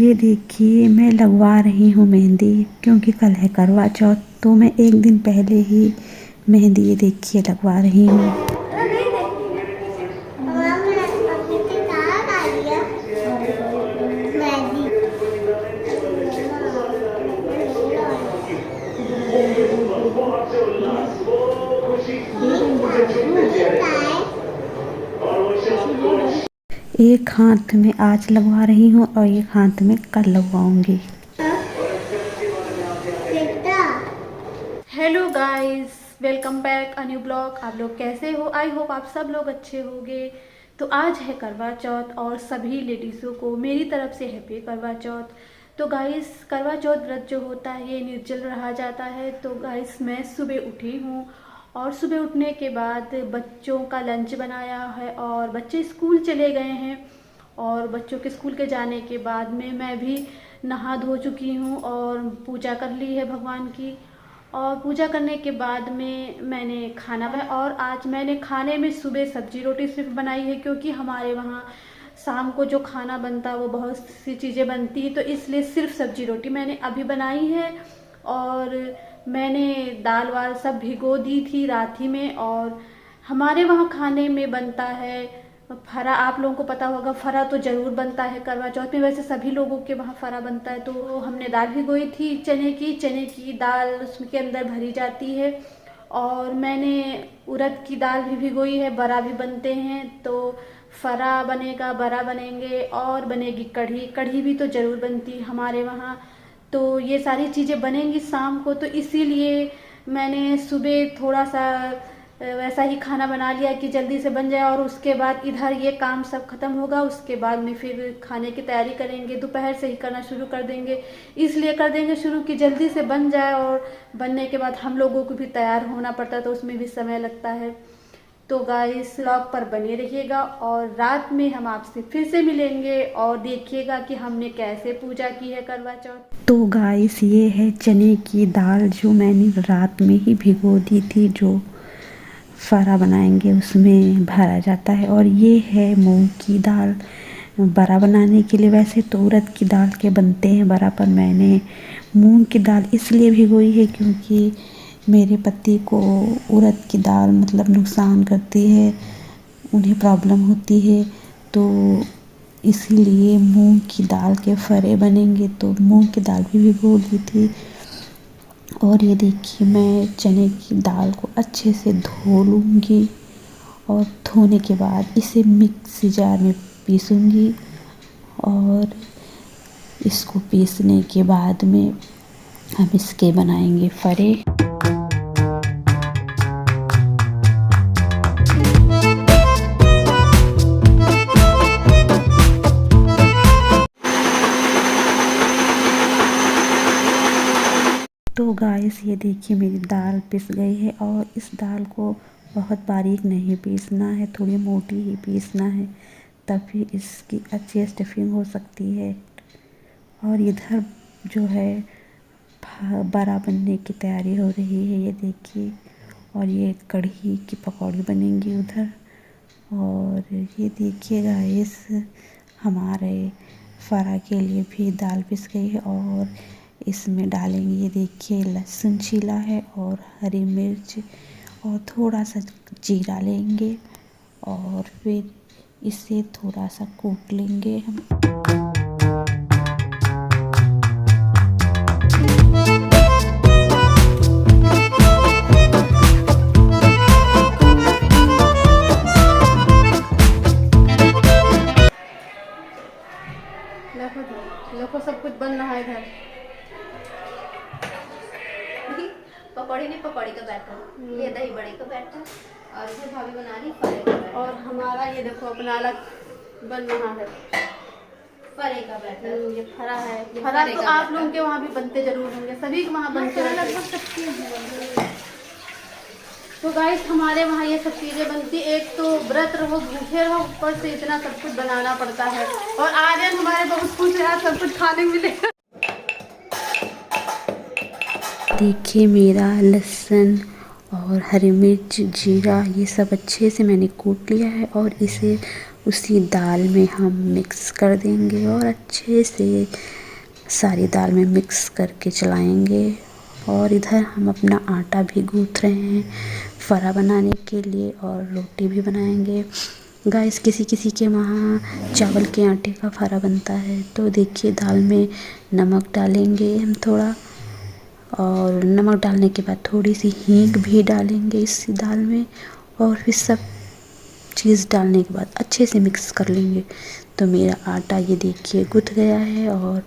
ये देखिए मैं लगवा रही हूँ मेहंदी, क्योंकि कल है करवा चौथ, तो मैं एक दिन पहले ही मेहंदी ये देखिए लगवा रही हूँ। एक हाथ में आज लगवा रही हूँ और एक हाथ में कल लगवाऊंगी। Hello guys, welcome back a new blog. आप लोग कैसे हो? आई होप आप सब लोग अच्छे होंगे। तो आज है करवा चौथ और सभी लेडीज़ों को मेरी तरफ से हैप्पी करवा चौथ। तो गाइस, करवा चौथ व्रत जो होता है ये निर्जल रहा जाता है। तो गाइस, मैं सुबह उठी हूँ और सुबह उठने के बाद बच्चों का लंच बनाया है और बच्चे स्कूल चले गए हैं। और बच्चों के स्कूल के जाने के बाद में मैं भी नहा धो चुकी हूँ और पूजा कर ली है भगवान की। और पूजा करने के बाद में मैंने खाना बनाया और आज मैंने खाने में सुबह सब्जी रोटी सिर्फ बनाई है, क्योंकि हमारे वहाँ शाम को जो खाना बनता है वो बहुत सी चीज़ें बनती है, तो इसलिए सिर्फ सब्जी रोटी मैंने अभी बनाई है। और मैंने दाल वाल सब भिगो दी थी रात ही में। और हमारे वहाँ खाने में बनता है फरा। आप लोगों को पता होगा, फरा तो ज़रूर बनता है करवा चौथ में। वैसे सभी लोगों के वहाँ फरा बनता है। तो हमने दाल भिगोई थी चने की दाल उसके अंदर भरी जाती है। और मैंने उड़द की दाल भी भिगोई है, बड़ा भी बनते हैं। तो फरा बनेगा, बड़ा बनेंगे और बनेगी कढ़ी। कढ़ी भी तो ज़रूर बनती है हमारे वहाँ। तो ये सारी चीज़ें बनेंगी शाम को, तो इसीलिए मैंने सुबह थोड़ा सा वैसा ही खाना बना लिया कि जल्दी से बन जाए। और उसके बाद इधर ये काम सब खत्म होगा, उसके बाद में फिर खाने की तैयारी करेंगे। दोपहर से ही करना शुरू कर देंगे, इसलिए कर देंगे शुरू कि जल्दी से बन जाए। और बनने के बाद हम लोगों को भी तैयार होना पड़ता है, तो उसमें भी समय लगता है। तो गाइस, व्लॉग पर बने रहिएगा और रात में हम आपसे फिर से मिलेंगे और देखिएगा कि हमने कैसे पूजा की है करवा चौथ। तो गाइस, ये है चने की दाल जो मैंने रात में ही भिगो दी थी, जो फरा बनाएंगे उसमें भरा जाता है। और ये है मूंग की दाल बड़ा बनाने के लिए। वैसे तो उड़द की दाल के बनते हैं बड़ा, पर मैंने मूंग की दाल इसलिए भिगोई है क्योंकि मेरे पति को उड़द की दाल मतलब नुकसान करती है, उन्हें प्रॉब्लम होती है। तो इसीलिए मूंग की दाल के फरे बनेंगे, तो मूंग की दाल भी भिगो दी थी। और ये देखिए मैं चने की दाल को अच्छे से धो लूँगी और धोने के बाद इसे मिक्सी जार में पीसूँगी। और इसको पीसने के बाद में हम इसके बनाएंगे फरे। तो गाइस, ये देखिए मेरी दाल पिस गई है। और इस दाल को बहुत बारीक नहीं पीसना है, थोड़ी मोटी ही पीसना है, तभी इसकी अच्छी स्टफिंग हो सकती है। और इधर जो है बड़ा बनने की तैयारी हो रही है, ये देखिए। और ये कढ़ी की पकौड़ी बनेंगी उधर। और ये देखिए गाइस, हमारे फरा के लिए भी दाल पिस गई है और इसमें डालेंगे, ये देखिए लहसुन छीला है और हरी मिर्च और थोड़ा सा जीरा लेंगे और फिर इसे थोड़ा सा कूट लेंगे हम। देखो सब कुछ बन रहा है इधर। पकौड़ी नहीं, पकौड़ी का बैटर, ये दही बड़े का बैटर, और इधर भाभी बना रही फरे का बैटर। और हमारा ये देखो अपना अलग बन रहा है फरे का बैटर। ये फरा है। फरा तो आप लोगों के वहाँ भी बनते जरूर होंगे, सभी के वहाँ बनते हैं लगभग सबके हैं। तो गाइस, हमारे वहाँ ये सब चीज़ें बनती। एक तो व्रत रहो, भूखे रहो, ऊपर से इतना सब कुछ बनाना पड़ता है। और आर्यन हमारे बहुत खुश है, सब कुछ खाने मिलेगा। देखिए मेरा लहसुन और हरी मिर्च, जीरा, ये सब अच्छे से मैंने कूट लिया है और इसे उसी दाल में हम मिक्स कर देंगे और अच्छे से सारी दाल में मिक्स करके चलाएंगे। और इधर हम अपना आटा भी गूँथ रहे हैं फरा बनाने के लिए और रोटी भी बनाएंगे। गाइस किसी किसी के वहाँ चावल के आटे का फरा बनता है। तो देखिए दाल में नमक डालेंगे हम थोड़ा, और नमक डालने के बाद थोड़ी सी हींग भी डालेंगे इस दाल में, और फिर सब चीज़ डालने के बाद अच्छे से मिक्स कर लेंगे। तो मेरा आटा ये देखिए गुथ गया है और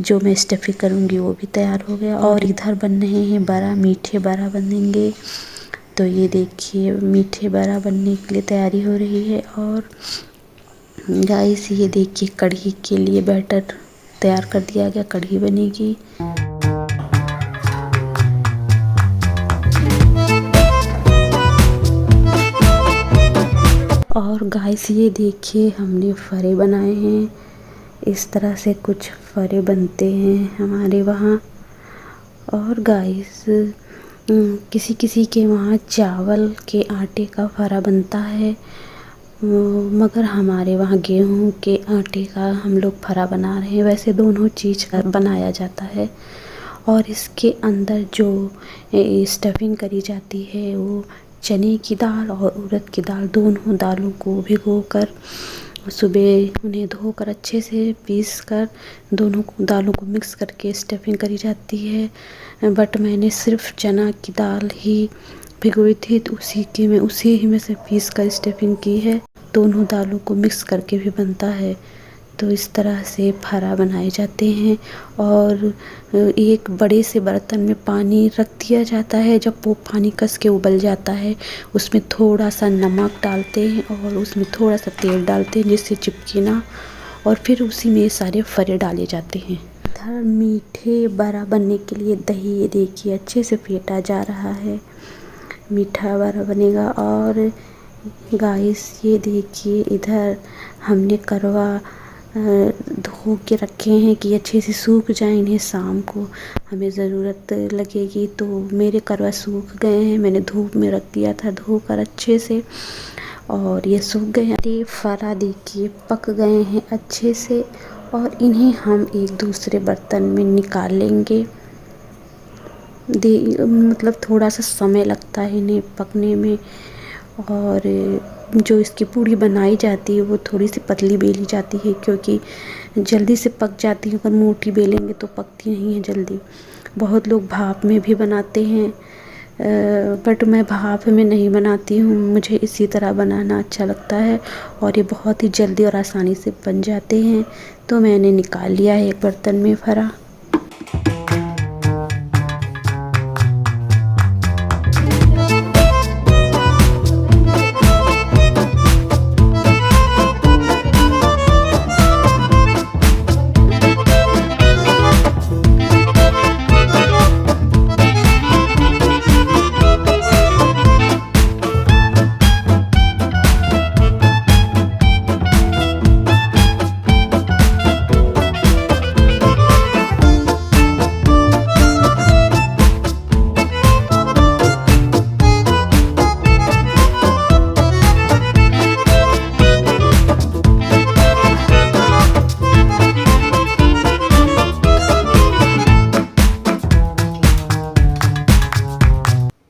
जो मैं स्टफिंग करूँगी वो भी तैयार हो गया। और इधर बन रहे हैं बड़ा, मीठे बड़ा बनेंगे। तो ये देखिए मीठे बड़ा बनने के लिए तैयारी हो रही है। और गाइस ये देखिए कढ़ी के लिए बैटर तैयार कर दिया गया, कढ़ी बनेगी। और गाइस ये देखिए हमने फरे बनाए हैं, इस तरह से कुछ फरे बनते हैं हमारे वहाँ। और गाइस किसी किसी के वहाँ चावल के आटे का फरा बनता है, मगर हमारे वहाँ गेहूं के आटे का हम लोग फरा बना रहे हैं। वैसे दोनों चीज़ का बनाया जाता है। और इसके अंदर जो स्टफिंग करी जाती है वो चने की दाल और उड़द की दाल, दोनों दालों को भिगोकर सुबह उन्हें धोकर अच्छे से पीस कर दोनों दालों को मिक्स करके स्टफिंग करी जाती है। बट मैंने सिर्फ चना की दाल ही भिगोई थी, तो उसी ही में से पीस कर स्टफिंग की है। दोनों दालों को मिक्स करके भी बनता है। तो इस तरह से फरा बनाए जाते हैं। और एक बड़े से बर्तन में पानी रख दिया जाता है। जब वो पानी कस के उबल जाता है उसमें थोड़ा सा नमक डालते हैं और उसमें थोड़ा सा तेल डालते हैं जिससे चिपके ना, और फिर उसी में सारे फरे डाले जाते हैं। इधर मीठे बड़ा बनने के लिए दही ये देखिए अच्छे से फेंटा जा रहा है, मीठा बड़ा बनेगा। और गाइस ये देखिए इधर हमने करवा धो के रखे हैं कि अच्छे से सूख जाए, इन्हें शाम को हमें ज़रूरत लगेगी। तो मेरे करवा सूख गए हैं, मैंने धूप में रख दिया था धोकर अच्छे से, और ये सूख गए हैं। ये फरा देखिए पक गए हैं अच्छे से, और इन्हें हम एक दूसरे बर्तन में निकाल लेंगे। मतलब थोड़ा सा समय लगता है इन्हें पकने में। और जो इसकी पूड़ी बनाई जाती है वो थोड़ी सी पतली बेली जाती है, क्योंकि जल्दी से पक जाती है। अगर मोटी बेलेंगे तो पकती नहीं है जल्दी। बहुत लोग भाप में भी बनाते हैं, बट मैं भाप में नहीं बनाती हूँ, मुझे इसी तरह बनाना अच्छा लगता है। और ये बहुत ही जल्दी और आसानी से बन जाते हैं। तो मैंने निकाल लिया है एक बर्तन में फरा।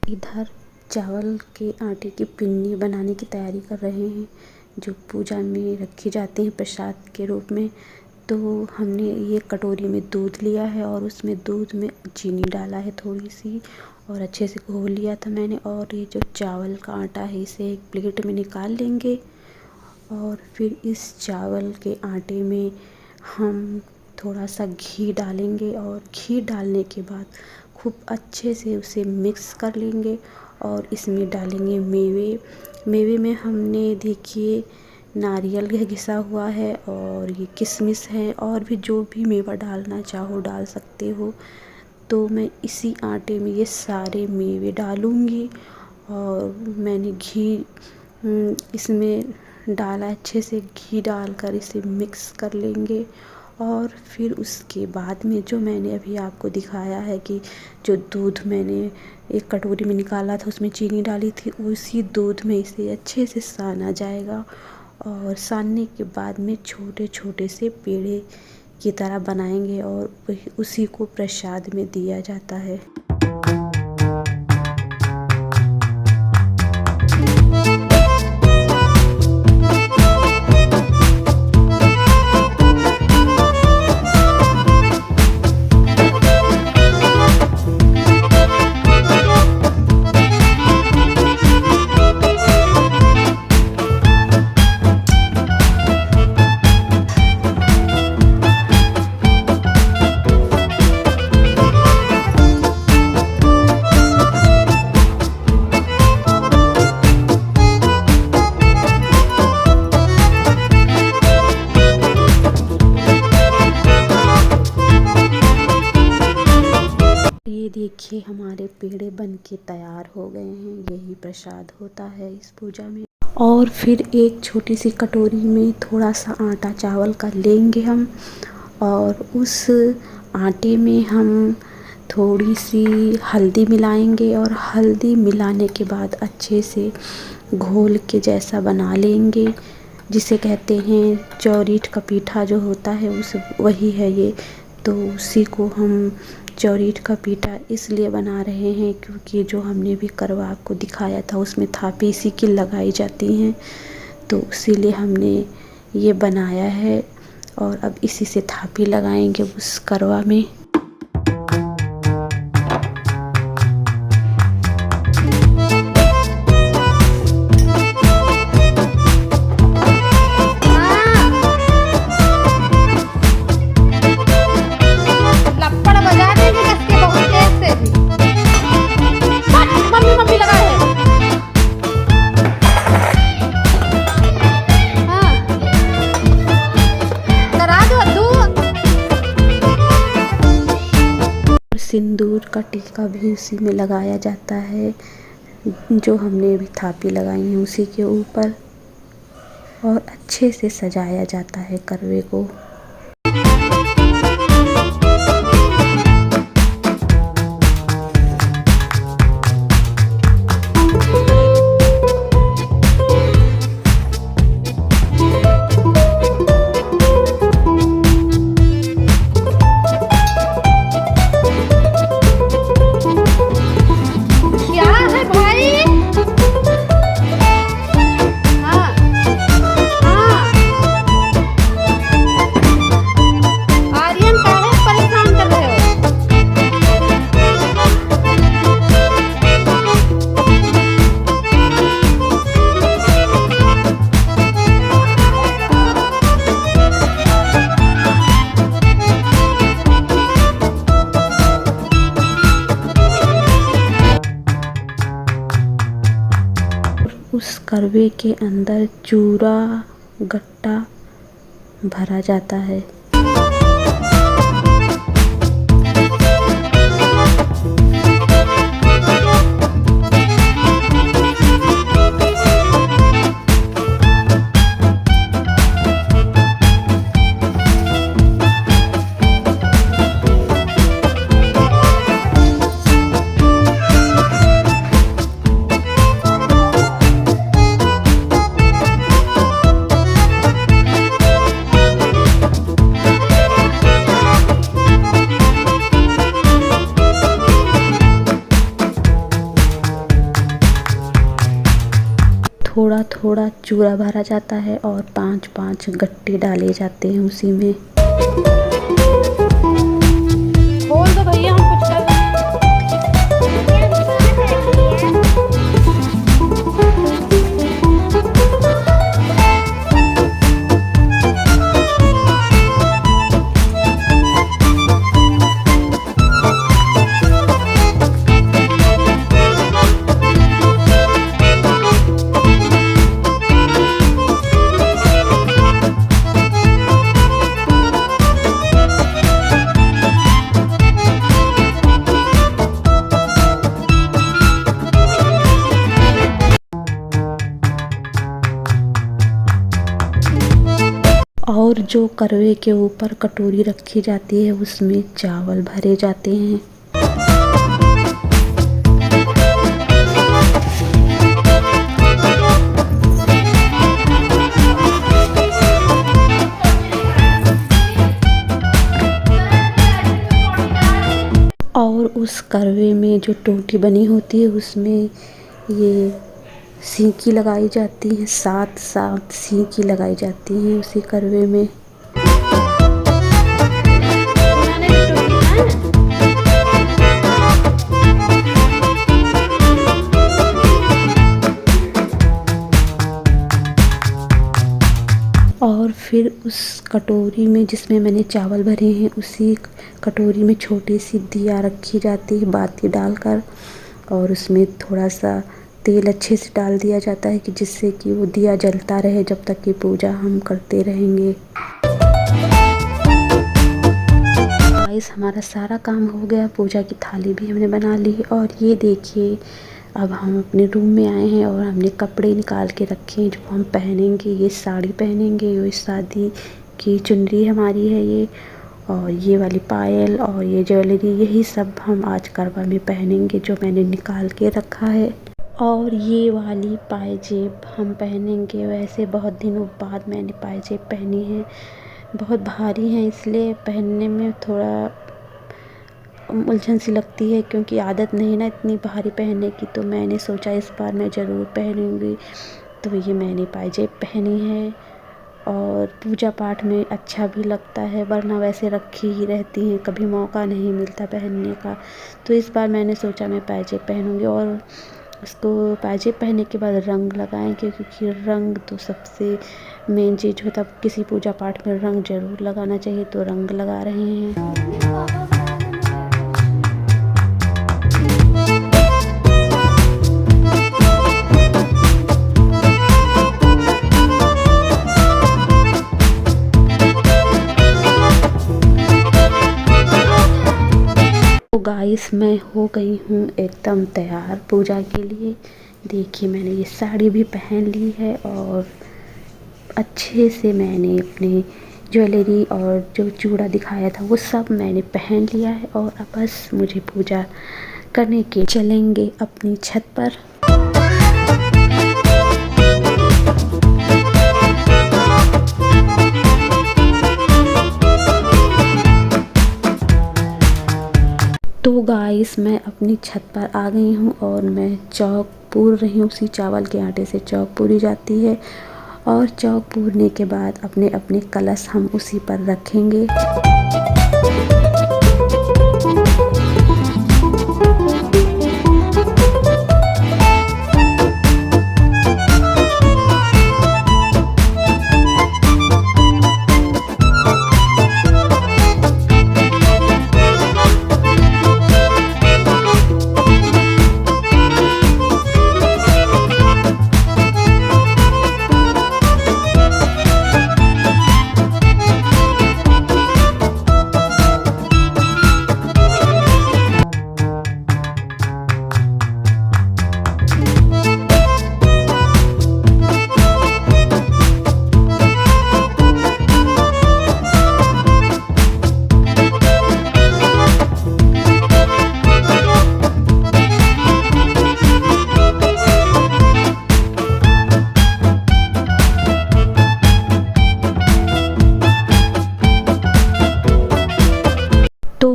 इधर चावल के आटे की पिन्नी बनाने की तैयारी कर रहे हैं, जो पूजा में रखी जाती हैं प्रसाद के रूप में। तो हमने ये कटोरी में दूध लिया है और उसमें दूध में चीनी डाला है थोड़ी सी, और अच्छे से घोल लिया था मैंने। और ये जो चावल का आटा है इसे एक प्लेट में निकाल लेंगे, और फिर इस चावल के आटे में हम थोड़ा सा घी डालेंगे, और घी डालने के बाद खूब अच्छे से उसे मिक्स कर लेंगे। और इसमें डालेंगे मेवे। मेवे में हमने देखिए नारियल घिसा हुआ है, और ये किशमिश है, और भी जो भी मेवा डालना चाहो डाल सकते हो। तो मैं इसी आटे में ये सारे मेवे डालूँगी, और मैंने घी इसमें डाला, अच्छे से घी डालकर इसे मिक्स कर लेंगे। और फिर उसके बाद में जो मैंने अभी आपको दिखाया है कि जो दूध मैंने एक कटोरी में निकाला था उसमें चीनी डाली थी, उसी दूध में इसे अच्छे से साना जाएगा। और सानने के बाद में छोटे छोटे से पेड़े की तरह बनाएंगे और उसी को प्रसाद में दिया जाता है। ये देखिए हमारे पेड़े बन के तैयार हो गए हैं। यही प्रसाद होता है इस पूजा में। और फिर एक छोटी सी कटोरी में थोड़ा सा आटा चावल का लेंगे हम, और उस आटे में हम थोड़ी सी हल्दी मिलाएंगे और हल्दी मिलाने के बाद अच्छे से घोल के जैसा बना लेंगे, जिसे कहते हैं चौरीठ का पीठा जो होता है उस वही है ये। तो उसी को हम चौरीठ का पीठा इसलिए बना रहे हैं क्योंकि जो हमने भी करवा आपको दिखाया था उसमें थापी इसी की लगाई जाती हैं, तो इसीलिए हमने ये बनाया है। और अब इसी से थापी लगाएंगे उस करवा में। सिंदूर का टीका भी उसी में लगाया जाता है, जो हमने भी थापी लगाई है उसी के ऊपर, और अच्छे से सजाया जाता है करवे को। उस करवे के अंदर चूरा गट्टा भरा जाता है। थोड़ा थोड़ा चूरा भरा जाता है और 5-5 गट्टे डाले जाते हैं उसी में। बोल दो भैया हम कुछ कर और जो करवे के ऊपर कटोरी रखी जाती है उसमें चावल भरे जाते हैं। और उस करवे में जो टोटी बनी होती है उसमें ये सींकी लगाई जाती है, 7 सींकी लगाई जाती हैं उसी करवे में। और फिर उस कटोरी में जिसमें मैंने चावल भरे हैं उसी कटोरी में छोटी सी दिया रखी जाती है बाती डालकर, और उसमें थोड़ा सा तेल अच्छे से डाल दिया जाता है कि जिससे कि वो दिया जलता रहे जब तक कि पूजा हम करते रहेंगे। गाइस हमारा सारा काम हो गया, पूजा की थाली भी हमने बना ली। और ये देखिए अब हम अपने रूम में आए हैं और हमने कपड़े निकाल के रखे हैं जो हम पहनेंगे। ये साड़ी पहनेंगे, ये शादी की चुनरी हमारी है ये, और ये वाली पायल और ये ज्वेलरी, यही सब हम आज करवा में पहनेंगे जो मैंने निकाल के रखा है। और ये वाली पायजेब हम पहनेंगे। वैसे बहुत दिनों बाद मैंने पायजेब पहनी है, बहुत भारी है इसलिए पहनने में थोड़ा उलझन सी लगती है क्योंकि आदत नहीं ना इतनी भारी पहनने की, तो मैंने सोचा इस बार मैं ज़रूर पहनूंगी। तो ये मैंने पायजेब पहनी है और पूजा पाठ में अच्छा भी लगता है, वरना वैसे रखी ही रहती हैं, कभी मौका नहीं मिलता पहनने का। तो इस बार मैंने सोचा मैं पायजेब पहनूंगी। और उसको पायजेब पहनने के बाद रंग लगाएंगे क्योंकि रंग तो सबसे मेन चीज़ होता है, किसी पूजा पाठ में रंग ज़रूर लगाना चाहिए, तो रंग लगा रहे हैं। तो गाइस मैं हो गई हूँ एकदम तैयार पूजा के लिए। देखिए मैंने ये साड़ी भी पहन ली है और अच्छे से मैंने अपनी ज्वेलरी और जो चूड़ा दिखाया था वो सब मैंने पहन लिया है। और अब बस मुझे पूजा करने के चलेंगे अपनी छत पर। तो गाइस मैं अपनी छत पर आ गई हूँ और मैं चौक पूर रही हूँ। उसी चावल के आटे से चौक पूरी जाती है और चौक पूरने के बाद अपने अपने कलश हम उसी पर रखेंगे।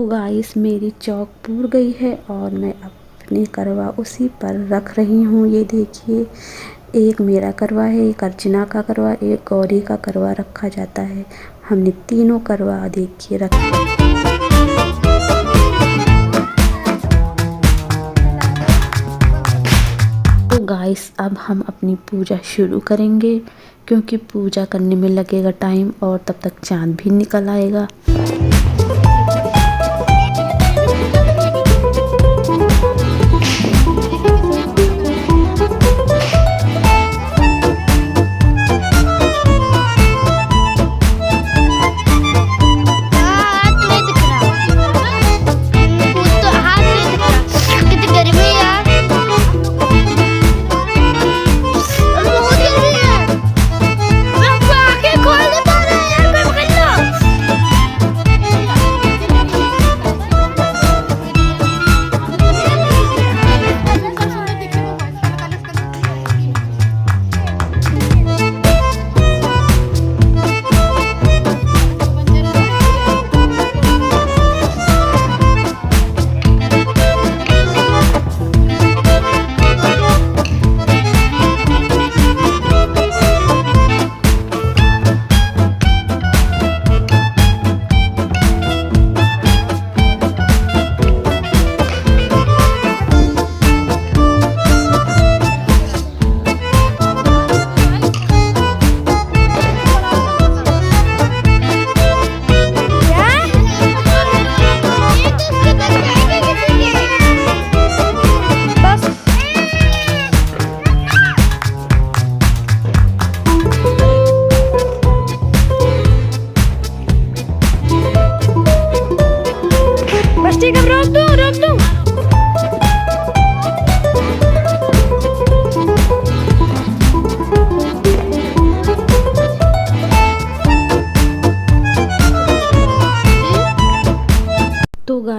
गाइस मेरी चौक पूर गई है और मैं अपनी करवा उसी पर रख रही हूँ। ये देखिए एक मेरा करवा है, एक अर्चना का करवा, एक गौरी का करवा रखा जाता है। हमने तीनों करवा देखिए रखे। तो गाइस अब हम अपनी पूजा शुरू करेंगे क्योंकि पूजा करने में लगेगा टाइम और तब तक चांद भी निकल आएगा।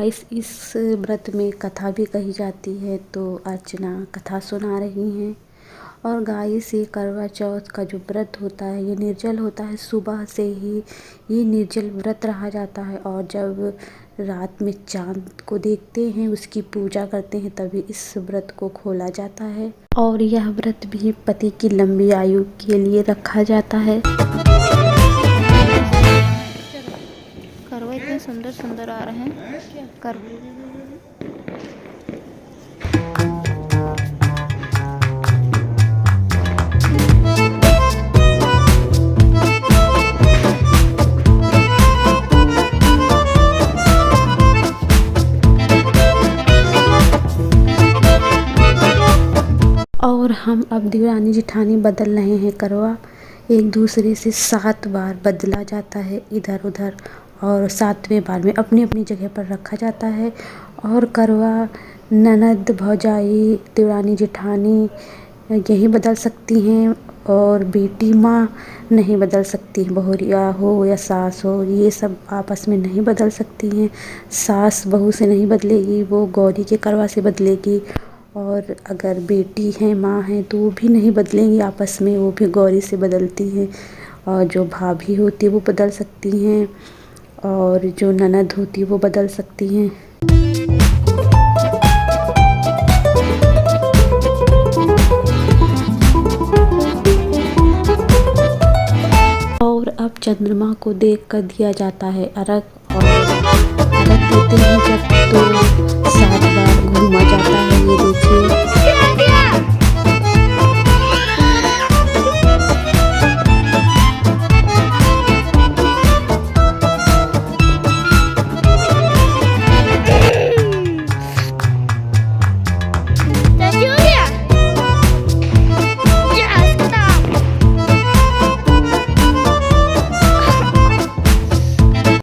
गाइस इस व्रत में कथा भी कही जाती है, तो अर्चना कथा सुना रही हैं। और गाइस ये करवा चौथ का जो व्रत होता है ये निर्जल होता है, सुबह से ही ये निर्जल व्रत रहा जाता है। और जब रात में चांद को देखते हैं, उसकी पूजा करते हैं, तभी इस व्रत को खोला जाता है। और यह व्रत भी पति की लंबी आयु के लिए रखा जाता है। करवा इतने सुंदर सुंदर आ रहे हैं करवा। और हम अब देवरानी जेठानी बदल रहे हैं करवा। एक दूसरे से 7 बार बदला जाता है इधर उधर, और 7वें बार में अपनी अपनी जगह पर रखा जाता है। और करवा ननद भौजाई देवरानी जेठानी यही बदल सकती हैं, और बेटी माँ नहीं बदल सकती। बहुरिया हो या सास हो, ये सब आपस में नहीं बदल सकती हैं। सास बहू से नहीं बदलेगी, वो गौरी के करवा से बदलेगी। और अगर बेटी है माँ है तो वो भी नहीं बदलेंगी आपस में, वो भी गौरी से बदलती हैं। और जो भाभी होती है वो बदल सकती हैं, और जो ननद होती है वो बदल सकती हैं। और अब चंद्रमा को देखकर दिया जाता है अर्घ। और अर्घ देते हैं जब तो 7 बार घूमा जाता है, ये देखिए।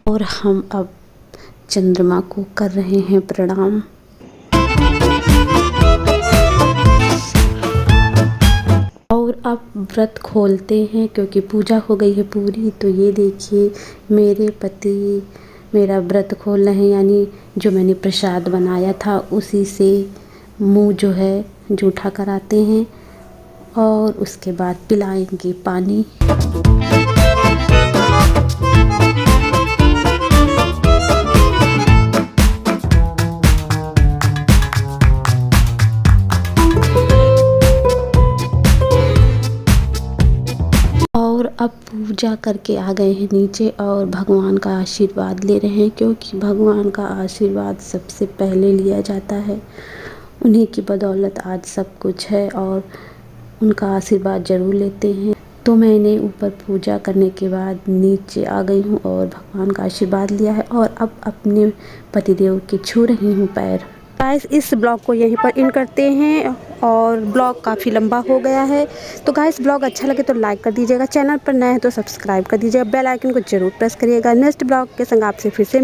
और हम अब चंद्रमा को कर रहे हैं प्रणाम। और अब व्रत खोलते हैं क्योंकि पूजा हो गई है पूरी। तो ये देखिए मेरे पति मेरा व्रत खोल रहे हैं, यानी जो मैंने प्रसाद बनाया था उसी से मुंह जो है जूठा कराते हैं, और उसके बाद पिलाएंगे पानी। और अब पूजा करके आ गए हैं नीचे, और भगवान का आशीर्वाद ले रहे हैं, क्योंकि भगवान का आशीर्वाद सबसे पहले लिया जाता है। उन्हीं की बदौलत आज सब कुछ है, और उनका आशीर्वाद ज़रूर लेते हैं। तो मैंने ऊपर पूजा करने के बाद नीचे आ गई हूँ और भगवान का आशीर्वाद लिया है, और अब अपने पतिदेव के छू रही हूँ पैर। गाइस इस ब्लॉग को यहीं पर इन करते हैं, और ब्लॉग काफ़ी लंबा हो गया है। तो गाइस ब्लॉग अच्छा लगे तो लाइक कर दीजिएगा, चैनल पर नए हैं तो सब्सक्राइब कर दीजिएगा, बेल आइकन को जरूर प्रेस करिएगा। नेक्स्ट ब्लॉग के संग आपसे फिर से